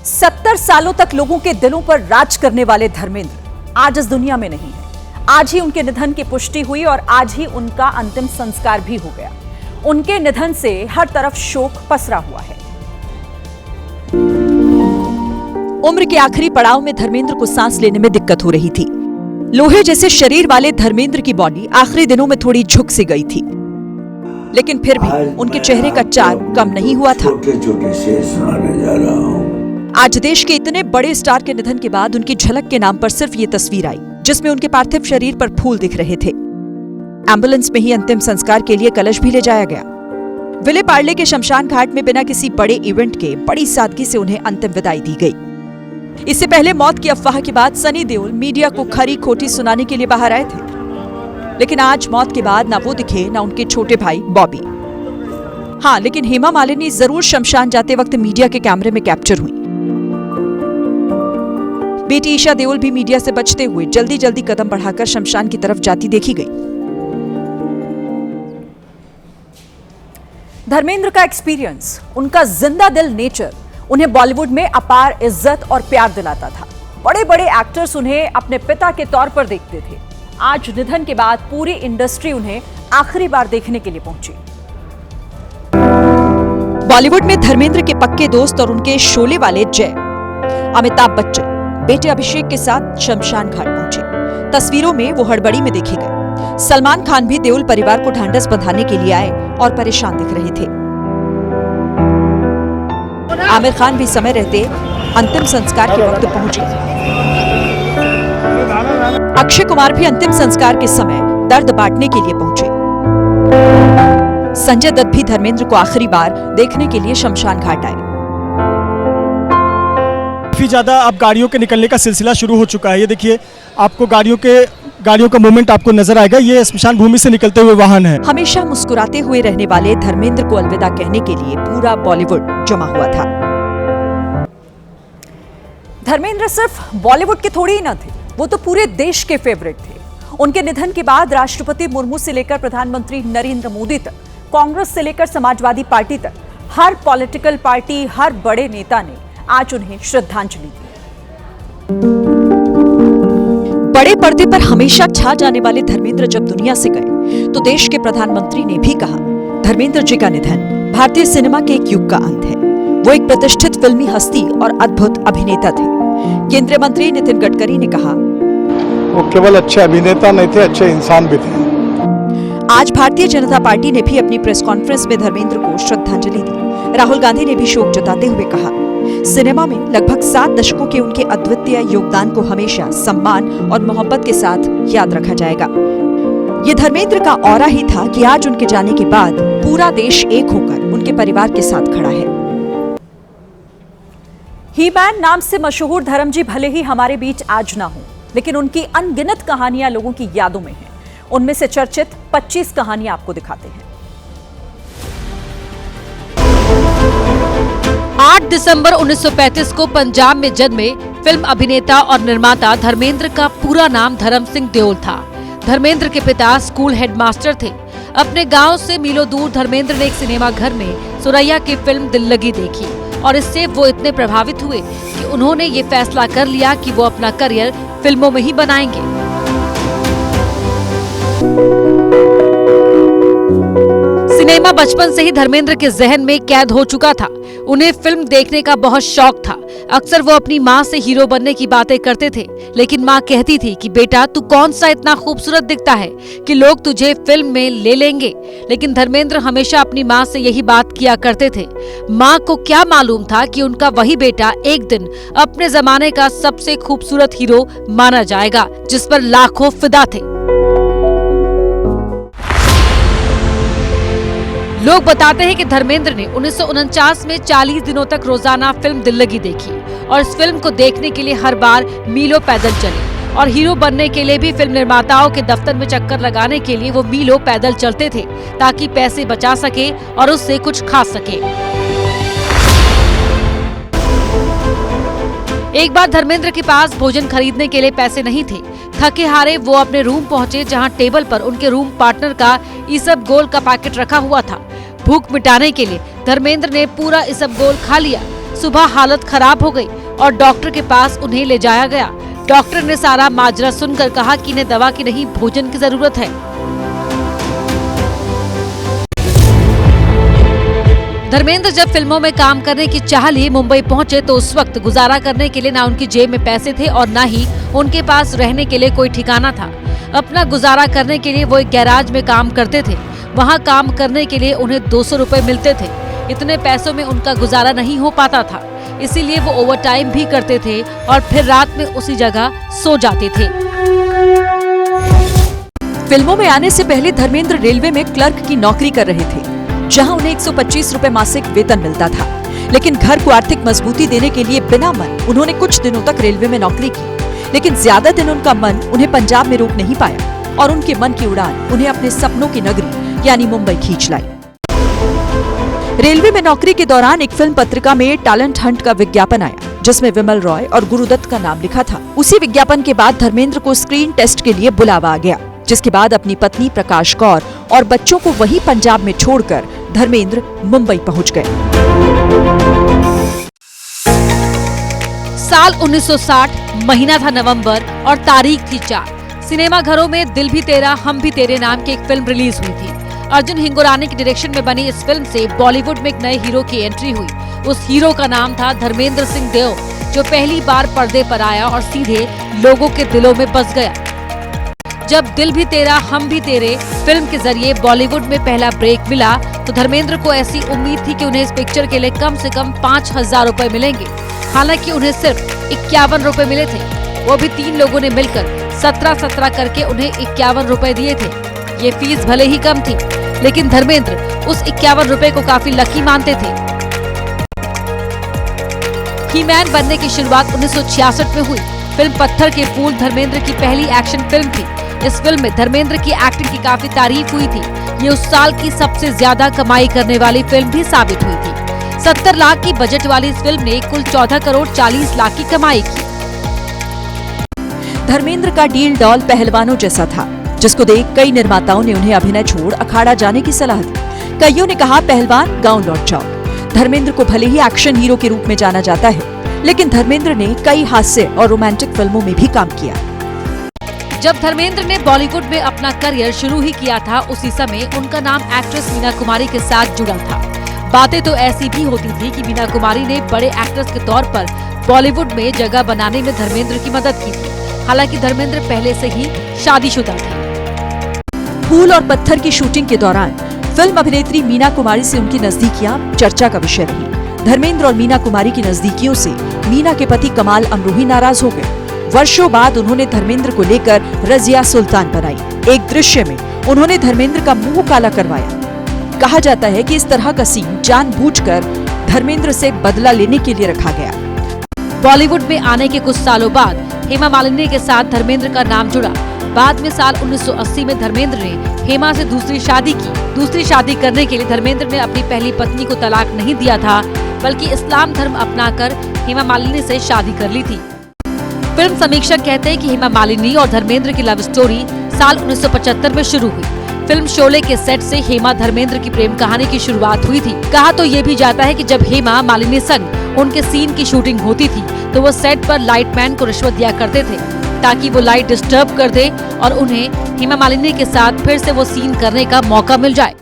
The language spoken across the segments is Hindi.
70 सालों तक लोगों के दिलों पर राज करने वाले धर्मेंद्र आज इस दुनिया में नहीं है। आज ही उनके निधन की पुष्टि हुई और आज ही उनका अंतिम संस्कार भी हो गया। उनके निधन से हर तरफ शोक पसरा हुआ है। उम्र के आखिरी पड़ाव में धर्मेंद्र को सांस लेने में दिक्कत हो रही थी। लोहे जैसे शरीर वाले धर्मेंद्र की बॉडी आखिरी दिनों में थोड़ी झुक सी गई थी, लेकिन फिर भी उनके चेहरे का चार कम नहीं हुआ था। छोटे-छोटे से सुनाने जा रहा हूं। आज देश के इतने बड़े स्टार के निधन के बाद उनकी झलक के नाम पर सिर्फ ये तस्वीर आई, जिसमें उनके पार्थिव शरीर पर फूल दिख रहे थे। एम्बुलेंस में ही अंतिम संस्कार के लिए कलश भी ले जाया गया। विले पार्ले के शमशान घाट में बिना किसी बड़े इवेंट के बड़ी सादगी से उन्हें अंतिम विदाई दी गई। इससे पहले मौत की अफवाह के बाद सनी देओल मीडिया को खरी खोटी सुनाने के लिए बाहर आए थे, लेकिन आज मौत के बाद ना वो दिखे ना उनके छोटे भाई बॉबी। हाँ, लेकिन हेमा मालिनी जरूर शमशान जाते वक्त मीडिया के कैमरे में कैप्चर हुई। बेटी ईशा देओल भी मीडिया से बचते हुए जल्दी जल्दी कदम बढ़ाकर शमशान की तरफ जाती देखी गई। धर्मेंद्र का एक्सपीरियंस, उनका जिंदा दिल नेचर उन्हें बॉलीवुड में अपार इज्जत और प्यार दिलाता था। बड़े बड़े एक्टर्स उन्हें अपने पिता के तौर पर देखते थे। आज निधन के बाद पूरी इंडस्ट्री उन्हें आखिरी बार देखने के लिए पहुंची। बॉलीवुड में धर्मेंद्र के पक्के दोस्त और उनके शोले वाले जय अमिताभ बच्चन बेटे अभिषेक के साथ शमशान घाट पहुंचे। तस्वीरों में वो हड़बड़ी में देखे गए। सलमान खान भी देओल परिवार को ढांढस बंधाने के लिए आए और परेशान दिख रहे थे। आमिर खान भी समय रहते अंतिम संस्कार के वक्त पहुंचे। अक्षय कुमार भी अंतिम संस्कार के समय दर्द बांटने के लिए पहुंचे। संजय दत्त भी धर्मेंद्र को आखिरी बार देखने के लिए शमशान घाट आए। काफी ज्यादा अब गाड़ियों के निकलने का सिलसिला शुरू हो चुका है। ये देखिए, आपको गाड़ियों का मूवमेंट आपको नजर आएगा। ये स्मशान भूमि से निकलते हुए वाहन है। हमेशा मुस्कुराते हुए रहने वाले धर्मेंद्र को अलविदा कहने के लिए पूरा बॉलीवुड जमा हुआ था। धर्मेंद्र सिर्फ बॉलीवुड के थोड़ी ही न थे, वो तो पूरे देश के फेवरेट थे। उनके निधन के बाद राष्ट्रपति मुर्मू से लेकर प्रधानमंत्री नरेंद्र मोदी तक, कांग्रेस से लेकर समाजवादी पार्टी तक, हर पॉलिटिकल पार्टी, हर बड़े नेता ने आज उन्हें श्रद्धांजलि दी। बड़े पर्दे पर हमेशा छा जाने वाले धर्मेंद्र जब दुनिया से गए तो देश के प्रधानमंत्री ने भी कहा, धर्मेंद्र जी का निधन भारतीय सिनेमा के एक युग का अंत है। वो एक प्रतिष्ठित फिल्मी हस्ती और अद्भुत अभिनेता थे। केंद्रीय मंत्री नितिन गडकरी ने कहा, वो केवल अच्छे अभिनेता नहीं थे, अच्छे इंसान भी थे। आज भारतीय जनता पार्टी ने भी अपनी प्रेस कॉन्फ्रेंस में धर्मेंद्र को श्रद्धांजलि दी। राहुल गांधी ने भी शोक जताते हुए कहा, सिनेमा में लगभग 7 दशकों के उनके अद्वितीय योगदान को हमेशा सम्मान और मोहब्बत के साथ याद रखा जाएगा। ये धर्मेंद्र का ऑरा ही था कि आज उनके जाने के बाद पूरा देश एक होकर उनके परिवार के साथ खड़ा है। ही-मैन नाम से मशहूर धर्म जी भले ही हमारे बीच आज ना हो, लेकिन उनकी अनगिनत कहानियां लोगों की यादों में हैं। उनमें से चर्चित 25 कहानियां आपको दिखाते हैं। 8 दिसंबर 1935 को पंजाब में जन्मे फिल्म अभिनेता और निर्माता धर्मेंद्र का पूरा नाम धर्म सिंह देओल था। धर्मेंद्र के पिता स्कूल हेडमास्टर थे। अपने गांव से मीलों दूर धर्मेंद्र ने एक सिनेमा घर में सुरैया की फिल्म दिल लगी देखी और इससे वो इतने प्रभावित हुए कि उन्होंने ये फैसला कर लिया कि वो अपना करियर फिल्मों में ही बनाएंगे। सिनेमा बचपन से ही धर्मेंद्र के जहन में कैद हो चुका था। उन्हें फिल्म देखने का बहुत शौक था। अक्सर वो अपनी माँ से हीरो बनने की बातें करते थे, लेकिन माँ कहती थी कि बेटा तू कौन सा इतना खूबसूरत दिखता है कि लोग तुझे फिल्म में ले लेंगे। लेकिन धर्मेंद्र हमेशा अपनी माँ से यही बात किया करते थे। माँ को क्या मालूम था कि उनका वही बेटा एक दिन अपने जमाने का सबसे खूबसूरत हीरो माना जाएगा, जिस पर लाखों फिदा थे। लोग बताते हैं कि धर्मेंद्र ने 1949 में 40 दिनों तक रोजाना फिल्म दिल लगी देखी और इस फिल्म को देखने के लिए हर बार मीलों पैदल चले और हीरो बनने के लिए भी फिल्म निर्माताओं के दफ्तर में चक्कर लगाने के लिए वो मीलों पैदल चलते थे ताकि पैसे बचा सके और उससे कुछ खा सके। एक बार धर्मेंद्र के पास भोजन खरीदने के लिए पैसे नहीं थे। थके हारे वो अपने रूम पहुंचे, जहां टेबल पर उनके रूम पार्टनर का इसबगोल का पैकेट रखा हुआ था। भूख मिटाने के लिए धर्मेंद्र ने पूरा इसबगोल खा लिया। सुबह हालत खराब हो गई और डॉक्टर के पास उन्हें ले जाया गया। डॉक्टर ने सारा माजरा सुनकर कहा कि इन्हें दवा की नहीं, भोजन की जरूरत है। धर्मेंद्र जब फिल्मों में काम करने की चाह लिए मुंबई पहुंचे तो उस वक्त गुजारा करने के लिए ना उनकी जेब में पैसे थे और ना ही उनके पास रहने के लिए कोई ठिकाना था। अपना गुजारा करने के लिए वो एक गैराज में काम करते थे। वहां काम करने के लिए उन्हें 200 रुपए मिलते थे। इतने पैसों में उनका गुजारा नहीं हो पाता था, इसीलिए वो ओवर टाइम भी करते थे और फिर रात में उसी जगह सो जाते थे। फिल्मों में आने से पहले धर्मेंद्र रेलवे में क्लर्क की नौकरी कर रहे थे, जहां उन्हें 125 रुपए मासिक वेतन मिलता था। लेकिन घर को आर्थिक मजबूती देने के लिए बिना मन उन्होंने कुछ दिनों तक रेलवे में नौकरी की। लेकिन ज्यादा दिन उनका मन उन्हें पंजाब में रोक नहीं पाया और उनके मन की उड़ान उन्हें अपने सपनों की नगरी यानी मुंबई खींच लाई। रेलवे में नौकरी के दौरान एक फिल्म पत्रिका में टैलेंट हंट का विज्ञापन आया, जिसमें विमल रॉय और गुरुदत्त का नाम लिखा था। उसी विज्ञापन के बाद धर्मेंद्र को स्क्रीन टेस्ट के लिए बुलावा आ गया, जिसके बाद अपनी पत्नी प्रकाश कौर और बच्चों को वहीं पंजाब में छोड़कर धर्मेंद्र मुंबई पहुंच गए। साल 1960, महीना था नवंबर और तारीख थी 4। सिनेमा घरों में दिल भी तेरा हम भी तेरे नाम की एक फिल्म रिलीज हुई थी। अर्जुन हिंगोरानी के डायरेक्शन में बनी इस फिल्म से बॉलीवुड में एक नए हीरो की एंट्री हुई। उस हीरो का नाम था धर्मेंद्र सिंह देओ, जो पहली बार पर्दे पर आया और सीधे लोगों के दिलों में बस गया। जब दिल भी तेरा हम भी तेरे फिल्म के जरिए बॉलीवुड में पहला ब्रेक मिला तो धर्मेंद्र को ऐसी उम्मीद थी कि उन्हें इस पिक्चर के लिए कम से कम 5,000 रुपए मिलेंगे। हालांकि उन्हें सिर्फ 51 रुपए मिले थे, वो भी 3 लोगों ने मिलकर 17 करके उन्हें 51 रुपए दिए थे। ये फीस भले ही कम थी, लेकिन धर्मेंद्र उस 51 रुपए को काफी लकी मानते थे। ही-मैन बनने की शुरुआत 1966 में हुई। फिल्म पत्थर के फूल धर्मेंद्र की पहली एक्शन फिल्म थी। इस फिल्म में धर्मेंद्र की एक्टिंग की काफी तारीफ हुई थी। ये उस साल की सबसे ज्यादा कमाई करने वाली फिल्म भी साबित हुई थी। 70 लाख की बजट वाली इस फिल्म ने कुल 14 करोड़ 40 लाख की कमाई की। धर्मेंद्र का डील डॉल पहलवानों जैसा था, जिसको देख कई निर्माताओं ने उन्हें अभिनय छोड़ अखाड़ा जाने की सलाह दी। कईयों ने कहा पहलवान गांव लौट जाओ। धर्मेंद्र को भले ही एक्शन हीरो के रूप में जाना जाता है, लेकिन धर्मेंद्र ने कई हास्य और रोमांटिक फिल्मों में भी काम किया। जब धर्मेंद्र ने बॉलीवुड में अपना करियर शुरू ही किया था, उसी समय उनका नाम एक्ट्रेस मीना कुमारी के साथ जुड़ा था। बातें तो ऐसी भी होती थी कि मीना कुमारी ने बड़े एक्ट्रेस के तौर पर बॉलीवुड में जगह बनाने में धर्मेंद्र की मदद की थी। हालांकि धर्मेंद्र पहले से ही शादीशुदा थे। फूल और पत्थर की शूटिंग के दौरान फिल्म अभिनेत्री मीना कुमारी से उनकी नजदीकियां चर्चा का विषय रही। धर्मेंद्र और मीना कुमारी की नजदीकियों से मीना के पति कमाल अमरोही नाराज हो गए। वर्षों बाद उन्होंने धर्मेंद्र को लेकर रजिया सुल्तान बनाई। एक दृश्य में उन्होंने धर्मेंद्र का मुंह काला करवाया। कहा जाता है कि इस तरह का सीन जानबूझकर धर्मेंद्र से बदला लेने के लिए रखा गया। बॉलीवुड में आने के कुछ सालों बाद हेमा मालिनी के साथ धर्मेंद्र का नाम जुड़ा। बाद में साल 1980 में धर्मेंद्र ने हेमा से दूसरी शादी की। दूसरी शादी करने के लिए धर्मेंद्र ने अपनी पहली पत्नी को तलाक नहीं दिया था, बल्कि इस्लाम धर्म अपनाकर हेमा मालिनी से शादी कर ली थी। फिल्म समीक्षक कहते हैं कि हेमा मालिनी और धर्मेंद्र की लव स्टोरी साल 1975 में शुरू हुई। फिल्म शोले के सेट से हेमा धर्मेंद्र की प्रेम कहानी की शुरुआत हुई थी। कहा तो ये भी जाता है कि जब हेमा मालिनी संग उनके सीन की शूटिंग होती थी तो वो सेट पर लाइटमैन को रिश्वत दिया करते थे, ताकि वो लाइट डिस्टर्ब कर दे और उन्हें हेमा मालिनी के साथ फिर से वो सीन करने का मौका मिल जाए।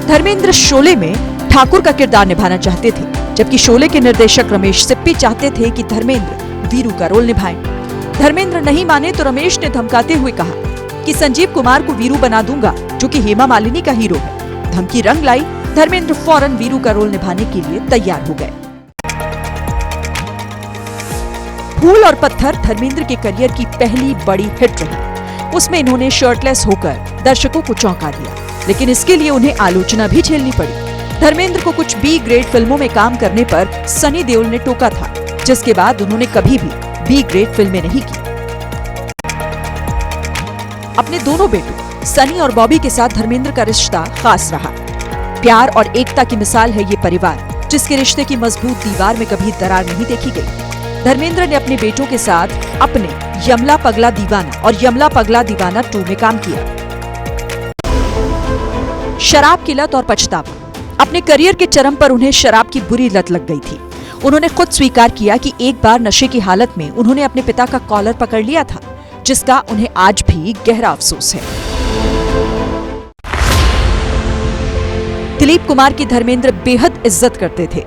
धर्मेंद्र शोले में ठाकुर का किरदार निभाना चाहते थे, जबकि शोले के निर्देशक रमेश सिप्पी चाहते थे कि धर्मेंद्र वीरू का रोल निभाएं। धर्मेंद्र नहीं माने तो रमेश ने धमकाते हुए कहा कि संजीव कुमार को वीरू बना दूंगा, जो कि हेमा मालिनी का हीरो है। धमकी रंग लाई। धर्मेंद्र फौरन वीरू का रोल निभाने के लिए तैयार हो गए। फूल और पत्थर धर्मेंद्र के करियर की पहली बड़ी हिट रही। उसमें इन्होंने शर्टलेस होकर दर्शकों को चौंका दिया, लेकिन इसके लिए उन्हें आलोचना भी झेलनी पड़ी। धर्मेंद्र को कुछ बी ग्रेड फिल्मों में काम करने पर सनी देओल ने टोका था, जिसके बाद उन्होंने कभी भी बी ग्रेड फिल्में नहीं की। अपने दोनों बेटों सनी और बॉबी के साथ धर्मेंद्र का रिश्ता खास रहा। प्यार और एकता की मिसाल है ये परिवार, जिसके रिश्ते की मजबूत दीवार में कभी दरार नहीं देखी गई। धर्मेंद्र ने अपने बेटों के साथ अपने यमला पगला दीवाना और यमला पगला दीवाना 2 में काम किया। शराब की लत और पछतावा। अपने करियर के चरम पर उन्हें शराब की बुरी लत लग गई थी। उन्होंने खुद स्वीकार किया कि एक बार नशे की हालत में उन्होंने अपने पिता का कॉलर पकड़ लिया था, जिसका उन्हें आज भी गहरा अफसोस है। दिलीप कुमार की धर्मेंद्र बेहद इज्जत करते थे,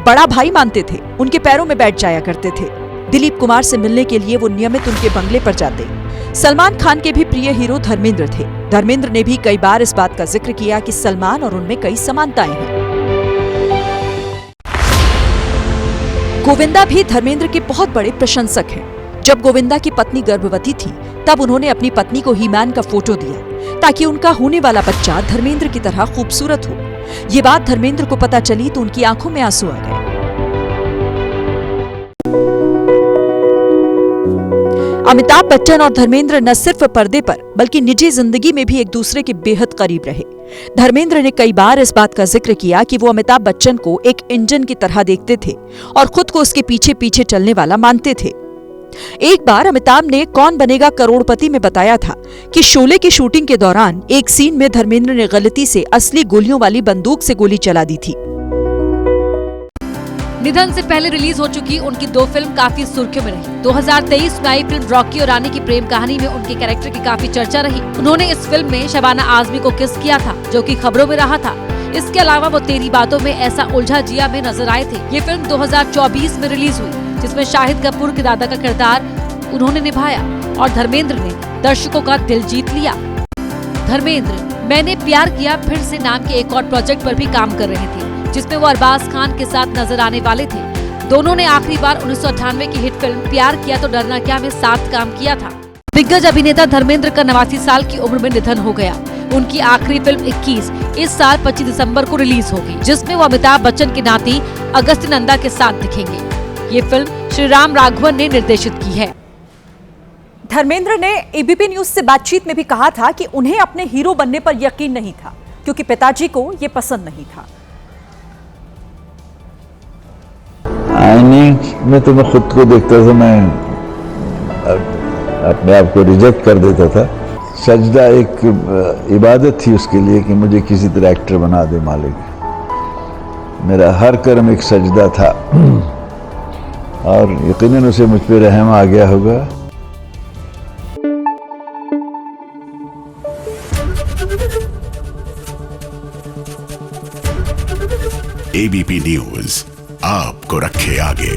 बड़ा भाई मानते थे, उनके पैरों में बैठ जाया करते थे। दिलीप कुमार से मिलने के लिए वो नियमित उनके बंगले पर जाते। सलमान खान के भी प्रिय हीरो धर्मेंद्र थे। धर्मेंद्र ने भी कई बार इस बात का जिक्र किया कि सलमान और उनमें कई समानताएं हैं। गोविंदा भी धर्मेंद्र के बहुत बड़े प्रशंसक हैं। जब गोविंदा की पत्नी गर्भवती थी, तब उन्होंने अपनी पत्नी को ही-मैन का फोटो दिया ताकि उनका होने वाला बच्चा धर्मेंद्र की तरह खूबसूरत हो। ये बात धर्मेंद्र को पता चली तो उनकी आंखों में आंसू आ गए। अमिताभ बच्चन और धर्मेंद्र न सिर्फ पर्दे पर बल्कि निजी जिंदगी में भी एक दूसरे के बेहद करीब रहे। धर्मेंद्र ने कई बार इस बात का जिक्र किया कि वो अमिताभ बच्चन को एक इंजन की तरह देखते थे और खुद को उसके पीछे पीछे चलने वाला मानते थे। एक बार अमिताभ ने कौन बनेगा करोड़पति में बताया था कि शोले की शूटिंग के दौरान एक सीन में धर्मेंद्र ने गलती से असली गोलियों वाली बंदूक से गोली चला दी थी। निधन से पहले रिलीज हो चुकी उनकी 2 फिल्म काफी सुर्खियों में रही। 2023 में आई फिल्म रॉकी और रानी की प्रेम कहानी में उनके कैरेक्टर की काफी चर्चा रही। उन्होंने इस फिल्म में शबाना आजमी को किस किया था, जो कि खबरों में रहा था। इसके अलावा वो तेरी बातों में ऐसा उलझा जिया में नजर आए थे। ये फिल्म 2024 में रिलीज हुई, जिसमें शाहिद कपूर के दादा का किरदार उन्होंने निभाया और धर्मेंद्र ने दर्शकों का दिल जीत लिया। धर्मेंद्र मैंने प्यार किया फिर से नाम के एक और प्रोजेक्ट पर भी काम कर रहे थे, जिसमें वो अरबाज खान के साथ नजर आने वाले थे। दोनों ने आखिरी बार 1998 की हिट फिल्म प्यार किया तो डरना क्या में साथ काम किया था। दिग्गज अभिनेता धर्मेंद्र का 89 साल की उम्र में निधन हो गया। उनकी आखिरी फिल्म 21 इस साल 25 दिसंबर को रिलीज होगी, जिसमें वो अमिताभ बच्चन की नाती अगस्ती नंदा के साथ दिखेंगे। ये फिल्म श्री राम राघवन ने निर्देशित की है। धर्मेंद्र ने एबीपी न्यूज से बातचीत में भी कहा था कि उन्हें अपने हीरो बनने पर यकीन नहीं था, क्योंकि पिताजी को ये पसंद नहीं था। आईने में तो मैं खुद को देखता था, मैं अपने आप को रिजेक्ट कर देता था। सजदा एक इबादत थी उसके लिए कि मुझे किसी तरह एक्टर बना दे मालिक। मेरा हर कर्म एक सजदा था और यकीनन उसे मुझ पे रहम आ गया होगा। एबीपी न्यूज आपको रखे आगे।